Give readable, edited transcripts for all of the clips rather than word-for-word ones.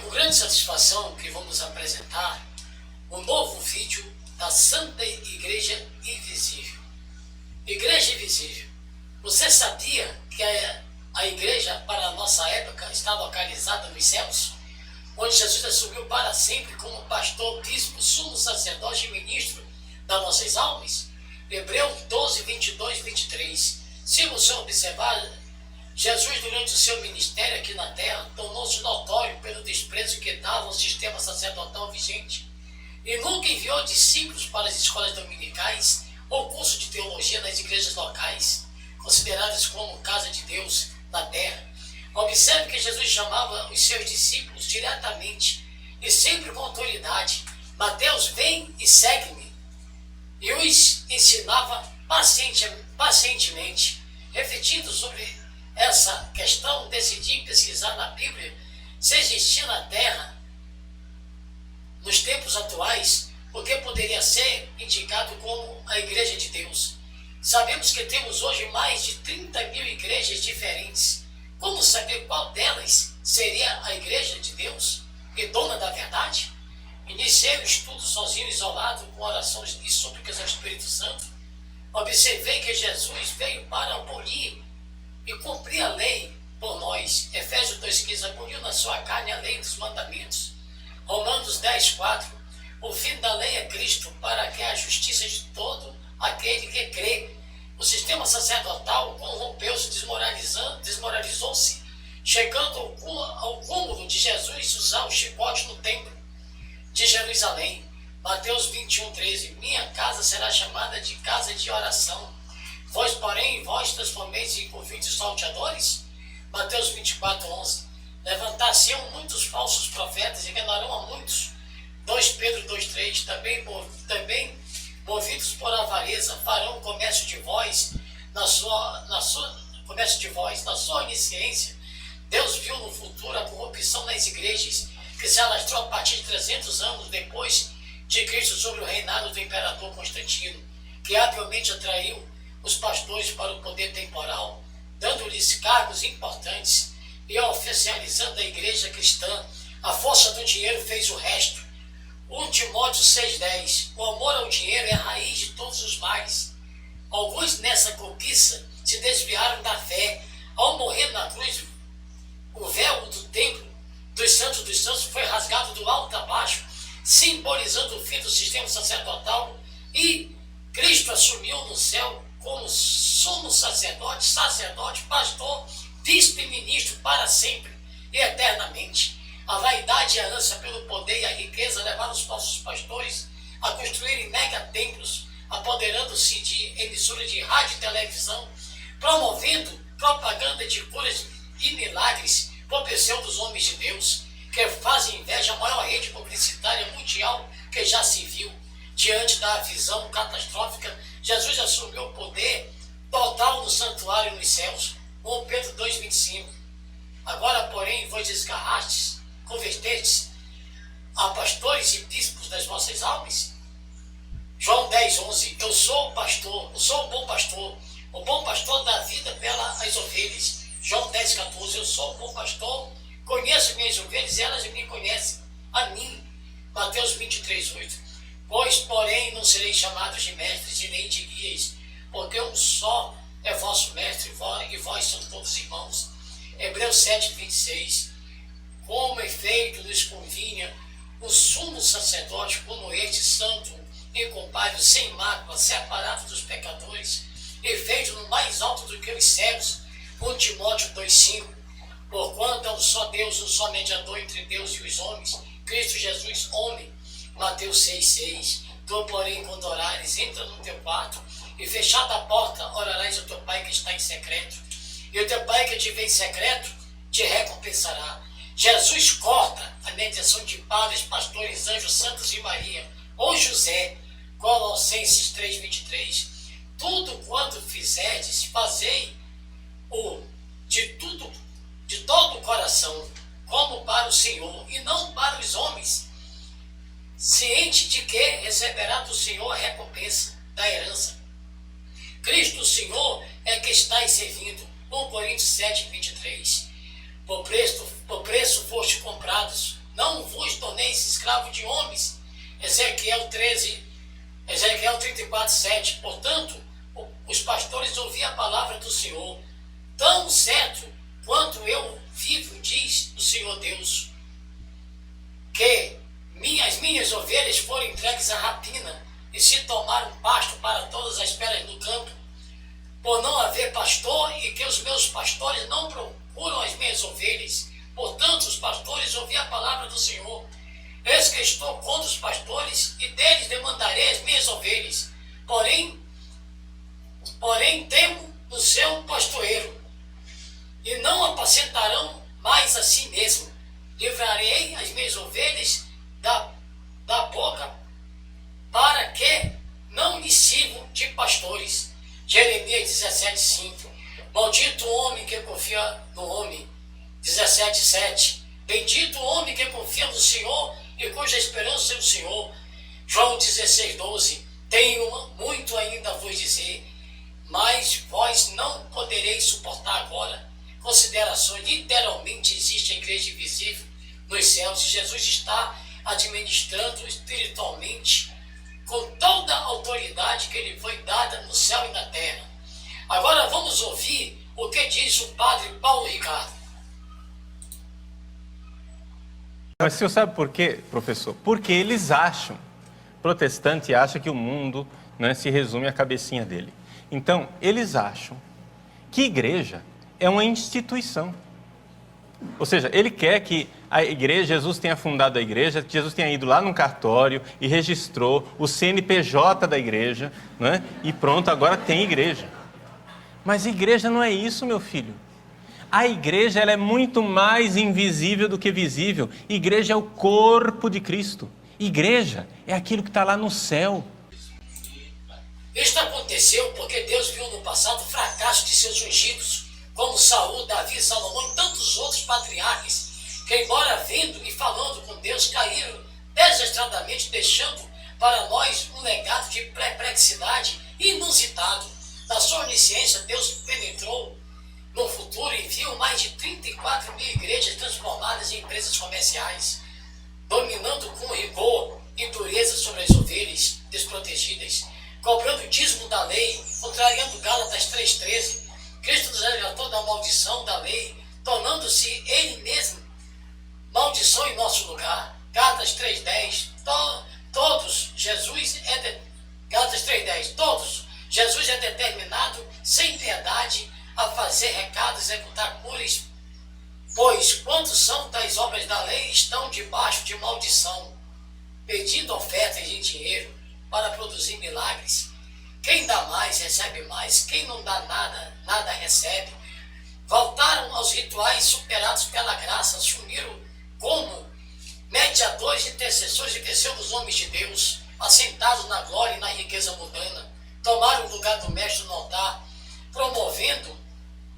Com grande satisfação que vamos apresentar um novo vídeo da Santa Igreja Invisível. Igreja Invisível. Você sabia que a igreja, para a nossa época, está localizada nos céus? Onde Jesus assumiu para sempre como pastor, bispo, sumo sacerdote e ministro das nossas almas? Hebreus 12, 22, 23. Se você observar, Jesus, durante o seu ministério aqui na terra, tornou-se notório pelo desprezo que dava ao sistema sacerdotal vigente e nunca enviou discípulos para as escolas dominicais ou curso de teologia nas igrejas locais, consideradas como casa de Deus na terra. Observe que Jesus chamava os seus discípulos diretamente e sempre com autoridade. Mateus, vem e segue-me. E os ensinava pacientemente. Refletindo sobre essa questão, decidi pesquisar na Bíblia se existia na terra, nos tempos atuais, o que poderia ser indicado como a Igreja de Deus. Sabemos que temos hoje mais de 30 mil igrejas diferentes. Como saber qual delas seria a Igreja de Deus e dona da verdade? Iniciei o estudo sozinho, isolado, com orações e súplicas ao Espírito Santo. Observei que Jesus veio para abolir e cumprir a lei por nós. Efésios 2,15, aboliu na sua carne a lei dos mandamentos. Romanos 10,4, o fim da lei é Cristo, para que a justiça de todo aquele que crê. O sistema sacerdotal corrompeu-se, desmoralizou-se, chegando ao cúmulo de Jesus usar o chicote no templo de Jerusalém. Mateus 21,13, minha casa será chamada de casa de oração. Vós, porém, vós transformeis em convite de salteadores? Mateus 24,11, levantar-se-ão muitos falsos profetas e enganarão a muitos. 2 Pedro 2,3, também movidos por avareza, farão comércio de vós na sua onisciência. Deus viu no futuro a corrupção nas igrejas, que se alastrou a partir de 300 anos depois de Cristo sobre o reinado do imperador Constantino, que habilmente atraiu os pastores para o poder temporal, dando-lhes cargos importantes e oficializando a igreja cristã. A força do dinheiro fez o resto. 1 Timóteo 6,10, o amor ao dinheiro é a raiz de todos os males. Alguns nessa cobiça se desviaram da fé. Ao morrer na cruz, o véu do templo dos santos foi rasgado do alto a baixo, simbolizando o fim do sistema sacerdotal, e Cristo assumiu no céu como sumo sacerdote, pastor, bispo e ministro para sempre e eternamente. A vaidade e a ânsia pelo poder e a riqueza levaram os falsos pastores a construírem megatemplos, apoderando-se de emissoras de rádio e televisão, promovendo propaganda de curas e milagres por pseudos homens de Deus, que fazem inveja à maior rede publicitária mundial que já se viu. Diante da visão catastrófica, Jesus assumiu o poder total no santuário nos céus. 1 Pedro 2,25. Agora, porém, vos desgarrastes, convertestes a pastores e bispos das vossas almas. João 10,11. Eu sou o pastor, eu sou o bom pastor dá vida pelas ovelhas. João 10,14. Eu sou o bom pastor, conheço minhas ovelhas e elas me conhecem a mim. Mateus 23,8. Vós, porém, não sereis chamados de mestres e nem de guias, porque um só é vosso mestre, e vós são todos irmãos. Hebreus 7,26. Como efeito nos convinha o sumo sacerdote como este, santo, incomparável, sem mácula, separado dos pecadores, e feito no mais alto do que os céus. 1 Timóteo 2,5. Porquanto é um só Deus, um só mediador entre Deus e os homens, Cristo Jesus, homem. Mateus 6,6. Tu, porém, quando orares, entra no teu quarto e, fechada a porta, orarás ao teu Pai que está em secreto. E o teu Pai que te vê em secreto te recompensará. Jesus corta a mediação de padres, pastores, anjos, santos e Maria, ou José. Colossenses 3,23. Tudo quanto fizerdes, fazei-o de todo o coração, como para o Senhor, e não para os homens, ciente de que receberá do Senhor a recompensa da herança. Cristo, o Senhor, é que estáis servindo. 1 Coríntios 7,23. Por preço foste comprados, não escravo de homens. Ezequiel 34:7. Portanto, os pastores ouviam a palavra do Senhor. Tão certo quanto eu vivo, diz o Senhor Deus, que as minhas ovelhas foram entregues à rapina e se tomaram pasto para todas as feras do campo, por não haver pastor, e que os meus pastores não procuram as minhas ovelhas. Portanto, os pastores ouviram a palavra do Senhor. Eis que estou contra os pastores, e deles demandarei as minhas ovelhas. Porém temo no seu pastoreiro, e não apacentarão mais a si mesmo. Livrarei as minhas ovelhas da boca, para que não lhes sirvam de pastores. Jeremias 17:5. Maldito o homem que confia no homem. 17:7. Bendito o homem que confia no Senhor e cuja esperança é o Senhor. João 16:12. Tenho muito ainda a vos dizer, mas vós não podereis suportar agora. Considerações: literalmente existe a igreja invisível nos céus, e Jesus está administrando espiritualmente com toda a autoridade que lhe foi dada no céu e na terra. Agora vamos ouvir o que diz o padre Paulo Ricardo. Mas o senhor sabe por quê, professor? Porque eles acham, protestante acha que o mundo, né, se resume à cabecinha dele. Então, eles acham que igreja é uma instituição. Ou seja, ele quer que a igreja, Jesus tenha fundado a igreja, que Jesus tenha ido lá num cartório e registrou o CNPJ da igreja, né? E pronto, agora tem igreja. Mas igreja não é isso, meu filho. A igreja, ela é muito mais invisível do que visível. Igreja é o corpo de Cristo. Igreja é aquilo que está lá no céu. Isto aconteceu porque Deus viu no passado o fracasso de seus ungidos, como Saul, Davi, Salomão e tantos outros patriarcas, que embora vendo e falando com Deus, caíram desastradamente, deixando para nós um legado de perplexidade inusitado. Na sua onisciência, Deus penetrou no futuro e viu mais de 34 mil igrejas transformadas em empresas comerciais, dominando com rigor e dureza sobre as ovelhas desprotegidas, cobrando o dízimo da lei, contrariando Gálatas 3,13. Cristo nos resgatou da maldição da lei, tornando-se Ele mesmo maldição em nosso lugar. Gálatas 3,10. Todos, Gálatas 3,10. Todos, Jesus é determinado, sem piedade, a fazer recados, executar curas, pois quantos são das obras da lei estão debaixo de maldição, pedindo ofertas de dinheiro para produzir milagres. Quem dá mais, recebe mais. Quem não dá nada, nada recebe. Voltaram aos rituais superados pela graça, assumiram como mediadores e intercessores e terceiros homens de Deus, assentados na glória e na riqueza mundana. Tomaram o lugar do mestre no altar, promovendo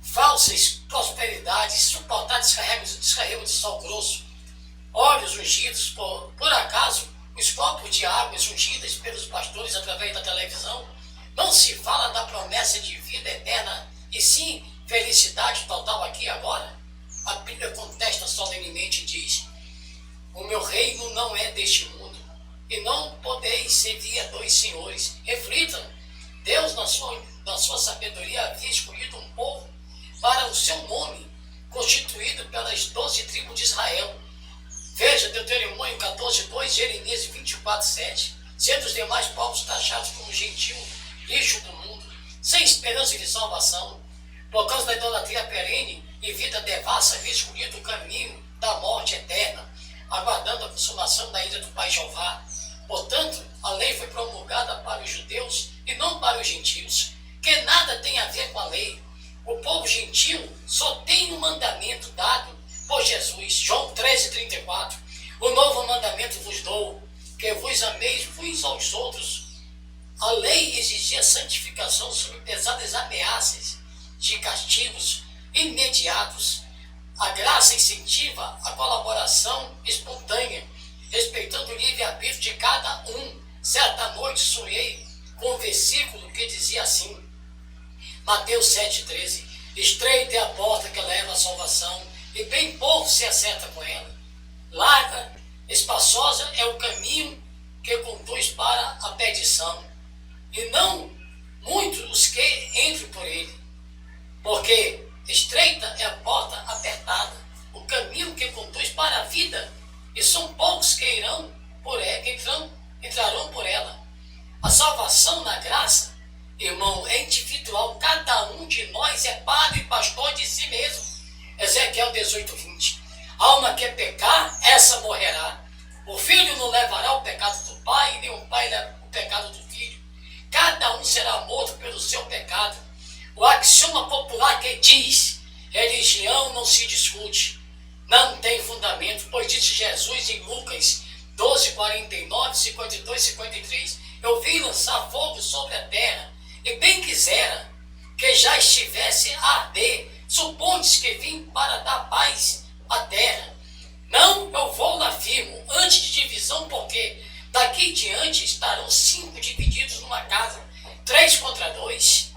falsas prosperidades, suportar descarrego de sal grosso, óleos ungidos, por acaso, os copos de águas ungidas pelos pastores através da televisão. Não se fala da promessa de vida eterna, e sim felicidade total aqui e agora. A Bíblia contesta solenemente e diz: o meu reino não é deste mundo, e não podeis servir a dois senhores. Reflitam, Deus na sua sabedoria havia escolhido um povo para o seu nome, constituído pelas 12 tribos de Israel. Veja Deuteronômio 14:2, Jeremias 24:7. Sendo os demais povos taxados como gentil, lixo do mundo, sem esperança de salvação, por causa da idolatria perene e vida devassa, havia escolhido o caminho da morte eterna, aguardando a consumação da ira do Pai Jeová. Portanto, a lei foi promulgada para os judeus e não para os gentios, que nada tem a ver com a lei. O povo gentil só tem um mandamento dado por Jesus. João 13:34. O novo mandamento vos dou, que vos ameis uns aos outros. A lei exigia santificação sob pesadas ameaças de castigos imediatos. A graça incentiva a colaboração espontânea, respeitando o livre-arbítrio de cada um. Certa noite sonhei com um versículo que dizia assim, Mateus 7:13, estreita é a porta que leva à salvação, e bem pouco se acerta com ela. Larga, espaçosa espaçosa é o caminho que conduz para a perdição, e não muitos os que entram por ele. Porque estreita é a porta apertada, o caminho que conduz para a vida, e são poucos que irão por ela, entrarão por ela. A salvação na graça, irmão, é individual. Cada um de nós é padre e pastor de si mesmo. Ezequiel 18:20. A alma que pecar, essa morrerá. O filho não levará o pecado do pai, nem o pai leva o pecado do filho. Cada um será morto pelo seu pecado. O axioma popular que diz: religião não se discute, não tem fundamento, pois disse Jesus em Lucas 12:49, 52, 53: eu vim lançar fogo sobre a terra, e bem quisera que já estivesse a arder. Supondes que vim para dar paz à terra. Não, eu vou lá firmo, antes de divisão, porque daqui diante estarão 5 divididos numa casa, 3 contra 2,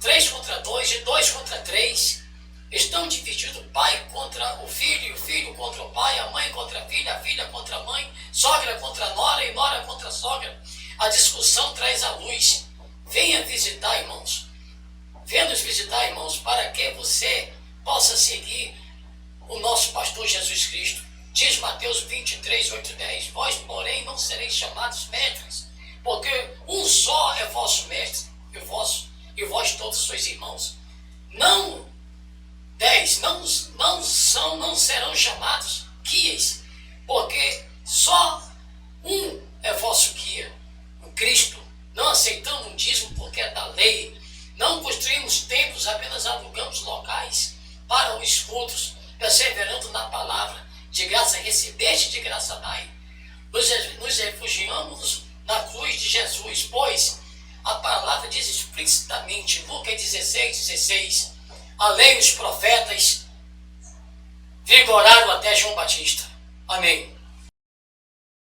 3 contra 2 e 2 contra 3. Estão divididos o pai contra o filho, e o filho contra o pai, a mãe contra a filha contra a mãe, sogra contra a nora e nora contra a sogra. A discussão traz a luz. Venha visitar, irmãos. Venha nos visitar, irmãos, para que você possa seguir o nosso pastor Jesus Cristo. Diz Mateus 23, 8, 10. Vós, porém, não sereis chamados mestres, porque um só é vosso mestre, e vós todos sois irmãos. Não, 10, não serão chamados guias, porque só um é vosso guia, o Cristo. Não aceitamos o dízimo porque é da lei. Não construímos templos, apenas alugamos locais para os cultos, perseverando na palavra. De graça recebeste, de graça dai. Nos refugiamos na cruz de Jesus, pois a palavra diz explicitamente, Lucas 16:16, a lei e os profetas vigoraram até João Batista. Amém.